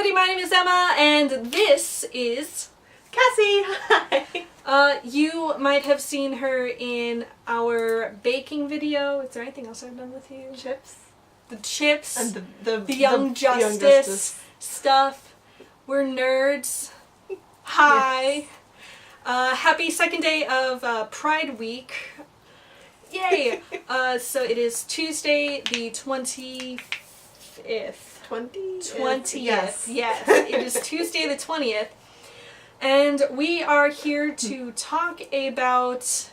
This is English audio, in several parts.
everybody, my name is Emma, and this is Cassie! Hi! You might have seen her in our baking video. Is there anything else I've done with you? Chips. The chips. And the Young Justice stuff. We're nerds. Hi! Yes. Happy second day of Pride Week. Yay! So it is Tuesday the 20th. 20th. Yes. It is Tuesday the 20th. And we are here to talk about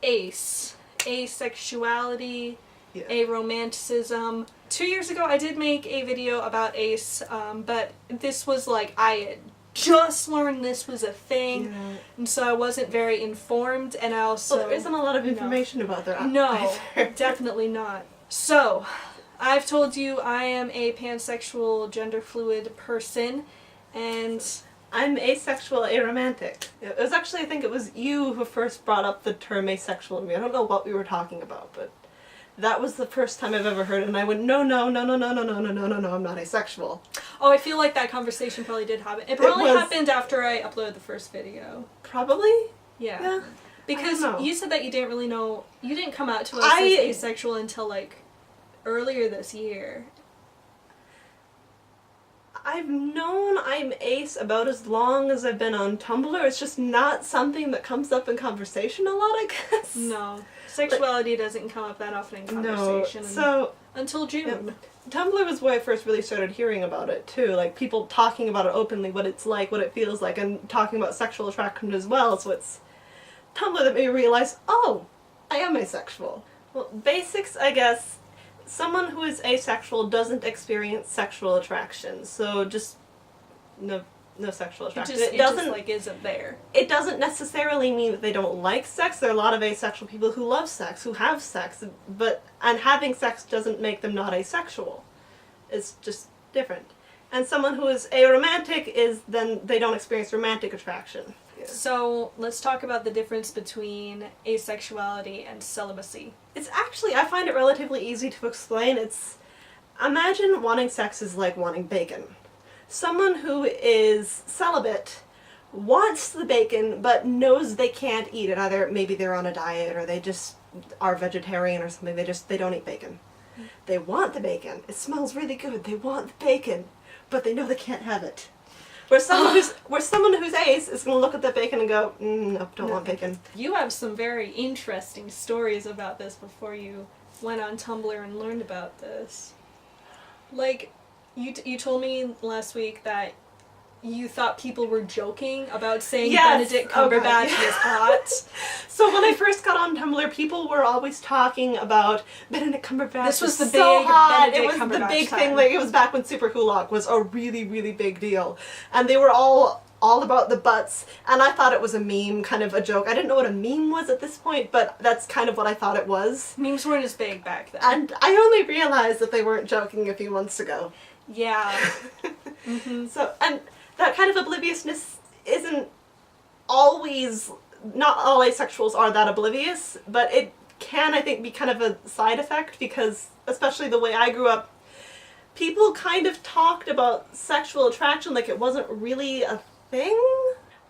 asexuality, aromanticism. 2 years ago I did make a video about ace, but this was like I had just learned this was a thing, and so I wasn't very informed, and I also... Well, there isn't a lot of information about that. No, definitely not. So, I've told you I am a pansexual, gender fluid person, and... I'm asexual, aromantic. It was actually, I think it was you who first brought up the term asexual to me. I don't know what we were talking about, but that was the first time I've ever heard it, and I went, no, I'm not asexual. Oh, I feel like that conversation probably did happen. It probably happened after I uploaded the first video. Probably? Yeah. Because you said that you didn't really know, you didn't come out to us as asexual until like earlier this year. I've known I'm ace about as long as I've been on Tumblr. It's just not something that comes up in conversation a lot, I guess. No. Sexuality doesn't come up that often in conversation. No. So, until June. Yeah. Tumblr was where I first really started hearing about it, too. Like, people talking about it openly, what it's like, what it feels like, and talking about sexual attraction as well. So it's Tumblr that made me realize, oh, I am asexual. Well, basics, I guess. Someone who is asexual doesn't experience sexual attraction, so just no sexual attraction. It just like isn't there. It doesn't necessarily mean that they don't like sex. There are a lot of asexual people who love sex, who have sex, and having sex doesn't make them not asexual. It's just different. And someone who is aromantic then they don't experience romantic attraction. Yeah. So let's talk about the difference between asexuality and celibacy. It's actually, I find it relatively easy to explain. Imagine wanting sex is like wanting bacon. Someone who is celibate wants the bacon but knows they can't eat it. Either maybe they're on a diet or they just are vegetarian or something. They don't eat bacon. They want the bacon. It smells really good. They want the bacon, but they know they can't have it. Where someone who's ace is going to look at that bacon and go, nope, don't want bacon. You have some very interesting stories about this before you went on Tumblr and learned about this. Like, you told me last week that you thought people were joking about saying Benedict Cumberbatch is hot. So when I first got on Tumblr, people were always talking about Benedict Cumberbatch. This was the big hot. Benedict It was Cumberbatch the big time. thing. Like, it was back when Super Kulak was a really, really big deal, and they were all about the butts. And I thought it was a meme, kind of a joke. I didn't know what a meme was at this point, but that's kind of what I thought it was. Memes weren't as big back then. And I only realized that they weren't joking a few months ago. Yeah. So, and that kind of obliviousness isn't always, not all asexuals are that oblivious, but it can, I think, be kind of a side effect because, especially the way I grew up, people kind of talked about sexual attraction like it wasn't really a thing.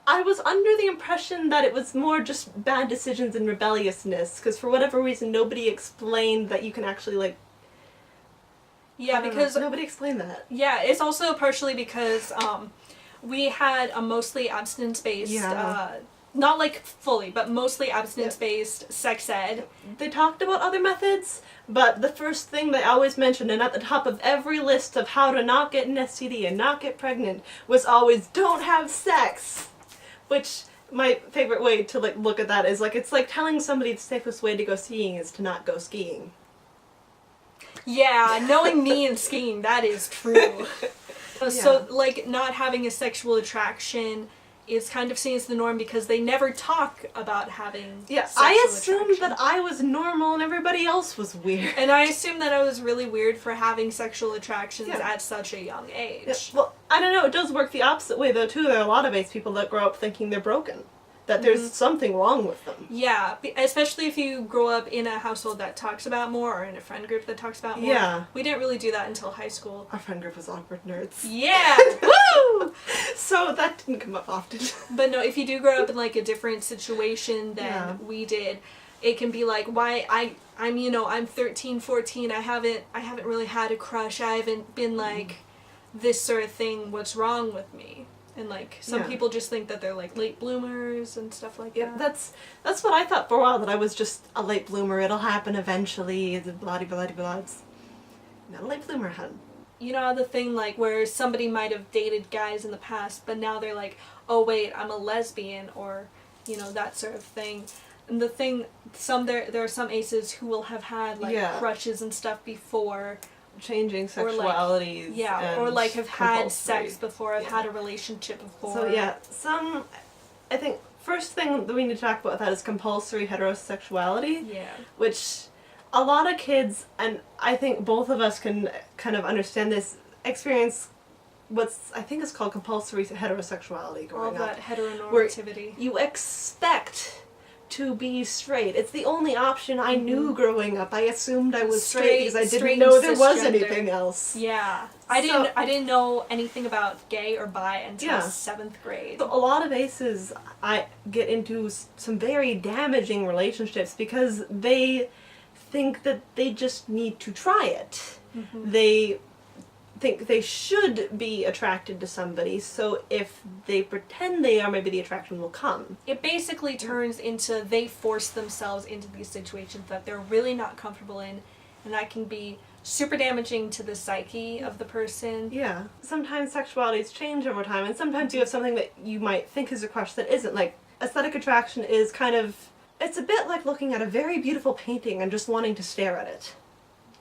I was under the impression that it was more just bad decisions and rebelliousness, because for whatever reason nobody explained that you can actually, like, because nobody explained that. Yeah, it's also partially because we had a mostly abstinence-based, not like fully, but mostly abstinence-based sex ed. They talked about other methods, but the first thing they always mentioned, and at the top of every list of how to not get an STD and not get pregnant, was always, don't have sex! Which, my favorite way to look at that is, it's like telling somebody the safest way to go skiing is to not go skiing. Yeah, knowing me and skiing, that is true. So, not having a sexual attraction is kind of seen as the norm because they never talk about having sexual I assumed attraction. that I was normal and everybody else was weird. And I assumed that I was really weird for having sexual attractions at such a young age. Yeah. Well, I don't know, it does work the opposite way though too. There are a lot of ace people that grow up thinking they're broken. that there's something wrong with them. Yeah, especially if you grow up in a household that talks about more, or in a friend group that talks about more. Yeah. We didn't really do that until high school. Our friend group was awkward nerds. Yeah! Woo! So that didn't come up often. But no, if you do grow up in like a different situation than we did, it can be like, why I'm you know, I'm 13, 14, I haven't really had a crush, I haven't been like this sort of thing, what's wrong with me? And like some people just think that they're like late bloomers and stuff like that. That's what I thought for a while, that I was just a late bloomer. It'll happen eventually. Blah blah blah blah. It's not a late bloomer, hun. You know the thing like where somebody might have dated guys in the past, but now they're like, oh wait, I'm a lesbian, or you know, that sort of thing. And the thing, there are some aces who will have had like crushes and stuff before. Changing sexualities. Or like have had sex before, have had a relationship before. So I think first thing that we need to talk about that is compulsory heterosexuality. Yeah. Which a lot of kids, and I think both of us can kind of understand this, experience what's I think is called compulsory heterosexuality growing up. All that heteronormativity. You expect to be straight. It's the only option I knew growing up. I assumed I was straight because I didn't know there was anything else. Yeah. I didn't know anything about gay or bi until 7th grade. So a lot of aces I get into some very damaging relationships because they think that they just need to try it. They think they should be attracted to somebody, so if they pretend they are, maybe the attraction will come. It basically turns into they force themselves into these situations that they're really not comfortable in, and that can be super damaging to the psyche of the person. Yeah. Sometimes sexualities change over time, and sometimes you have something that you might think is a crush that isn't. Like, aesthetic attraction is kind of, it's a bit like looking at a very beautiful painting and just wanting to stare at it.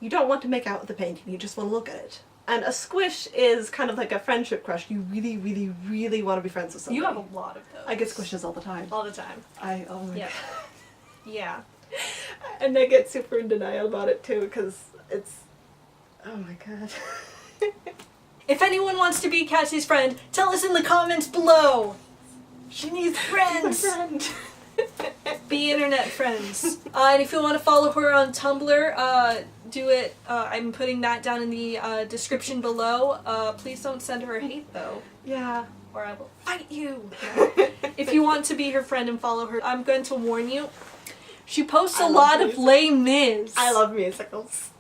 You don't want to make out with the painting, you just want to look at it. And a squish is kind of like a friendship crush. You really, really, really want to be friends with somebody. You have a lot of those. I get squishes all the time. All the time. Oh my god. Yeah. And I get super in denial about it too, because it's, oh my god. If anyone wants to be Cassie's friend, tell us in the comments below. She needs friends. My friend. Be internet friends. And if you want to follow her on Tumblr, do it. I'm putting that down in the description below. Please don't send her hate though. Yeah. Or I will fight you. If you want to be her friend and follow her, I'm going to warn you. She posts a lot of lame Ms. I love musicals.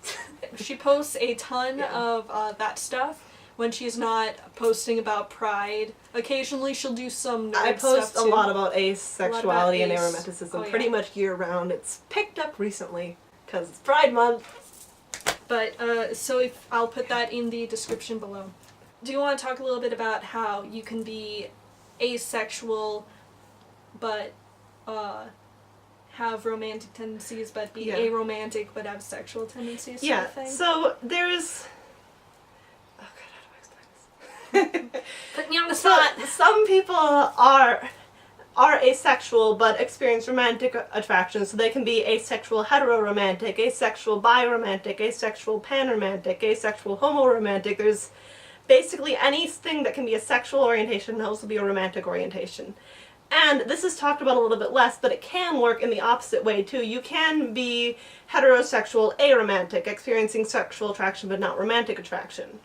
She posts a ton of that stuff when she's not posting about Pride. Occasionally she'll do some nerd stuff. I post a too. lot about asexuality and aromanticism pretty yeah. much year round. It's picked up recently because it's Pride Month. But so if I'll put that in the description below. Do you want to talk a little bit about how you can be asexual but have romantic tendencies, but be aromantic but have sexual tendencies? Sort of thing? So there's... Oh god, how do I explain this? Put me on the spot! Some people are asexual but experience romantic attraction, so they can be asexual heteroromantic, asexual biromantic, asexual panromantic, asexual homoromantic. There's basically anything that can be a sexual orientation and also be a romantic orientation. And this is talked about a little bit less, but it can work in the opposite way too. You can be heterosexual aromantic, experiencing sexual attraction but not romantic attraction.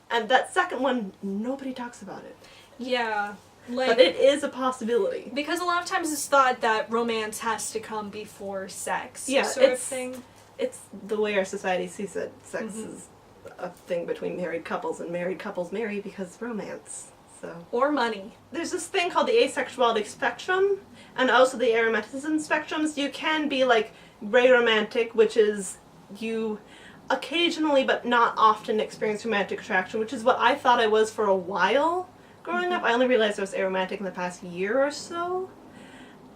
And that second one, nobody talks about it. Yeah. Like, but it is a possibility. Because a lot of times it's thought that romance has to come before sex, yeah, sort of thing. It's the way our society sees it. Sex is a thing between married couples, and married couples marry because romance. So. Or money. There's this thing called the asexuality spectrum, and also the aromanticism spectrums. You can be like aromantic, which is you occasionally but not often experience romantic attraction, which is what I thought I was for a while growing up. I only realized I was aromantic in the past year or so.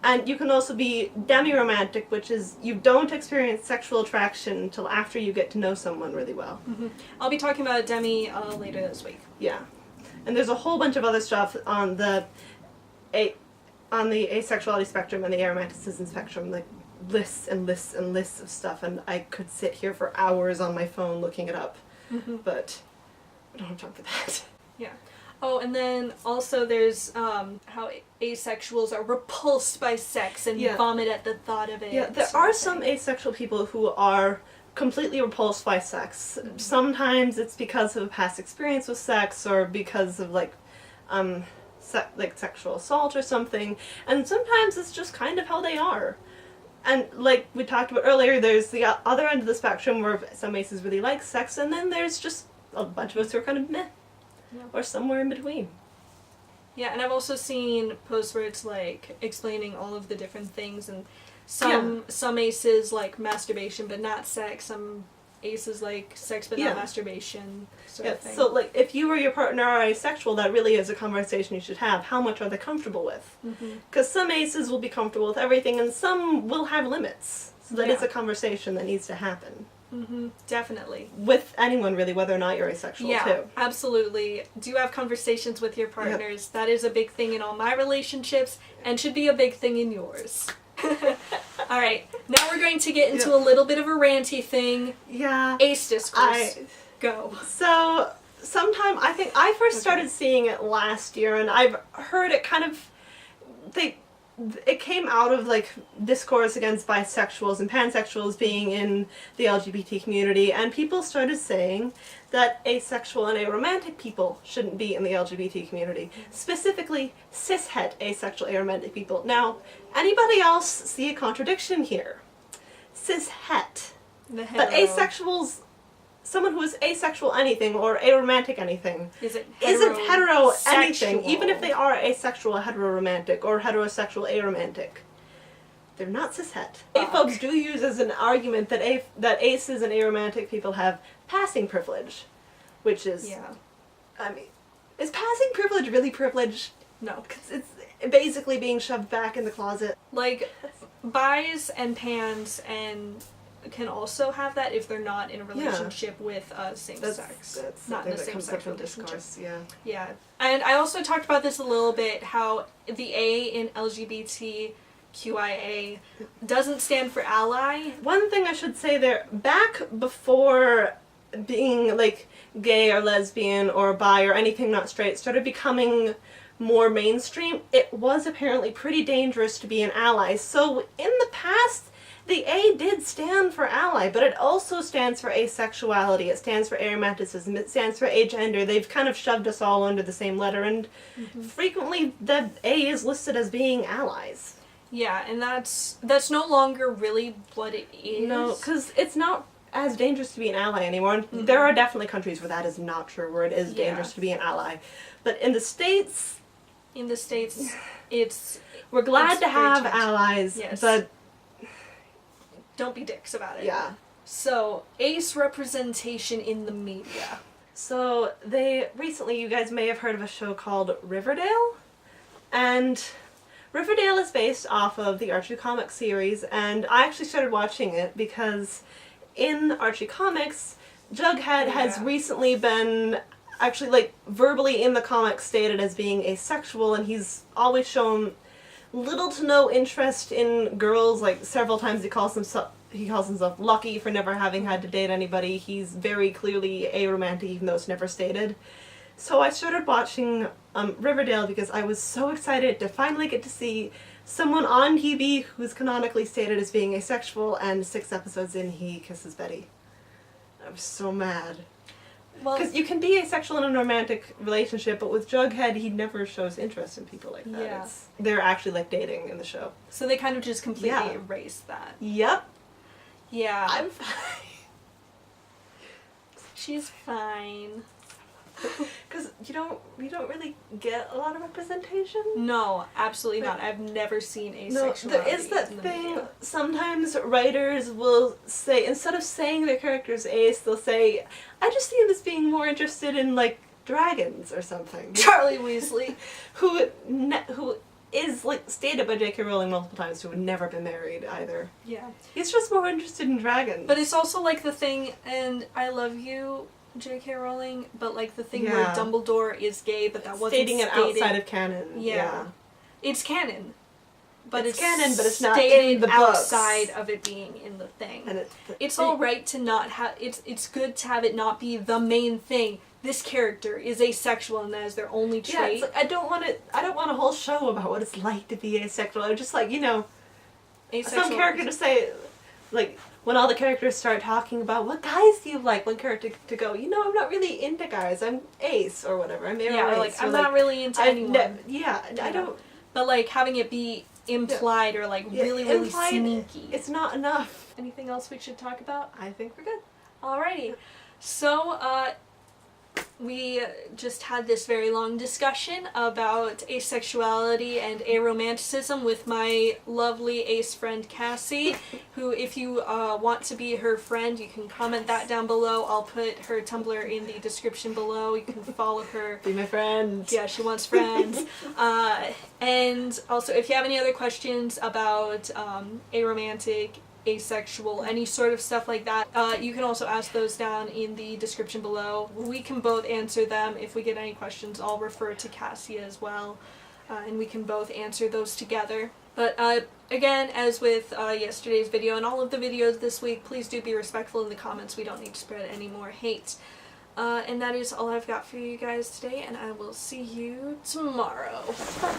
And you can also be demi-romantic, which is you don't experience sexual attraction until after you get to know someone really well. I'll be talking about demi later this week. Yeah. And there's a whole bunch of other stuff on the asexuality spectrum and the aromanticism spectrum, like lists and lists and lists of stuff, and I could sit here for hours on my phone looking it up, but I don't have time for that. Yeah. Oh, and then also there's how asexuals are repulsed by sex and vomit at the thought of it. Yeah, there are some asexual people who are completely repulsed by sex. Sometimes it's because of a past experience with sex or because of like sexual assault or something, and sometimes it's just kind of how they are. And like we talked about earlier, there's the other end of the spectrum where some aces really like sex, and then there's just a bunch of us who are kind of meh. Yeah. Or somewhere in between. Yeah, and I've also seen posts where it's like explaining all of the different things, and some aces like masturbation but not sex, some aces like sex but not masturbation sort of thing. So like if you or your partner are asexual, that really is a conversation you should have. How much are they comfortable with? Because some aces will be comfortable with everything and some will have limits. So that is a conversation that needs to happen. Definitely. With anyone, really, whether or not you're asexual, too. Yeah, absolutely. Do have conversations with your partners. Yep. That is a big thing in all my relationships, and should be a big thing in yours. Alright, now we're going to get into a little bit of a ranty thing. Yeah. Ace discourse. Go. So, sometime, I think I first started seeing it last year, and I've heard it kind of... It came out of like discourse against bisexuals and pansexuals being in the LGBT community, and people started saying that asexual and aromantic people shouldn't be in the LGBT community. Specifically, cishet asexual aromantic people. Now, anybody else see a contradiction here? Cishet. But asexuals, someone who is asexual anything or aromantic anything isn't hetero anything, even if they are asexual heteroromantic or heterosexual aromantic. They're not cishet. Folks do use as an argument that that aces and aromantic people have passing privilege, which is, I mean, is passing privilege really privilege? No. Because it's basically being shoved back in the closet. Like, bis and pans and can also have that if they're not in a relationship with same sex. That's not in the that same comes sex up in relationship. discourse, Yeah. And I also talked about this a little bit, how the A in LGBTQIA doesn't stand for ally. One thing I should say there, back before being like gay or lesbian or bi or anything not straight started becoming more mainstream, it was apparently pretty dangerous to be an ally. So in the past, the A did stand for ally, but it also stands for asexuality, it stands for aromanticism, it stands for agender. They've kind of shoved us all under the same letter, and frequently the A is listed as being allies. Yeah, and that's no longer really what it is. No, because it's not as dangerous to be an ally anymore. There are definitely countries where that is not true, where it is dangerous to be an ally. But in the States... We're glad to have allies, but... Don't be dicks about it. Yeah. So, ace representation in the media. So, recently, you guys may have heard of a show called Riverdale, and Riverdale is based off of the Archie comic series, and I actually started watching it because in Archie comics, Jughead has recently been actually, like, verbally in the comics stated as being asexual, and he's always shown little to no interest in girls. Like, several times he calls himself lucky for never having had to date anybody. He's very clearly aromantic, even though it's never stated. So I started watching Riverdale because I was so excited to finally get to see someone on TV who's canonically stated as being asexual, and 6 episodes in, he kisses Betty. I was so mad. Because you can be asexual in a romantic relationship, but with Jughead, he never shows interest in people like that. Yeah. They're actually, like, dating in the show. So they kind of just completely erased that. Yep. Yeah. I'm fine. She's fine. Because you don't really get a lot of representation. No, absolutely not. I've never seen asexuality. No, there is that thing. Sometimes writers will say, instead of saying their character's ace, they'll say, I just see him as being more interested in, like, dragons or something. Charlie Weasley. who is, like, stated by J.K. Rowling multiple times to have never been married either. Yeah. He's just more interested in dragons. But it's also, like, the thing, and I love you, J.K. Rowling, but, like, the thing where Dumbledore is gay, but that wasn't stating it outside of canon. Yeah. It's canon. But it's canon, but it's not stated in the outside books. of it being in the thing. And it's all right to not have... It's good to have it not be the main thing, this character is asexual and that is their only Yeah, trait. it's like, I don't want a whole show about what it's like to be asexual. I'm just like, Asexual some character to say, like, when all the characters start talking about what guys do you like, one character to go, I'm not really into guys. I'm ace or whatever. I'm ace. Yeah, or like, I'm not really into anyone. I don't. But like having it be implied or like really, really implied, sneaky. It's not enough. Anything else we should talk about? I think we're good. Alrighty. So, we just had this very long discussion about asexuality and aromanticism with my lovely ace friend Cassie, who, if you want to be her friend, you can comment that down below. I'll put her Tumblr in the description below. You can follow her. Be my friend. Yeah, she wants friends. And also, if you have any other questions about aromantic, asexual, any sort of stuff like that, you can also ask those down in the description below. We can both answer them. If we get any questions, I'll refer to Cassie as well, and we can both answer those together. But again, as with yesterday's video and all of the videos this week, please do be respectful in the comments. We don't need to spread any more hate. And that is all I've got for you guys today, and I will see you tomorrow. Bye.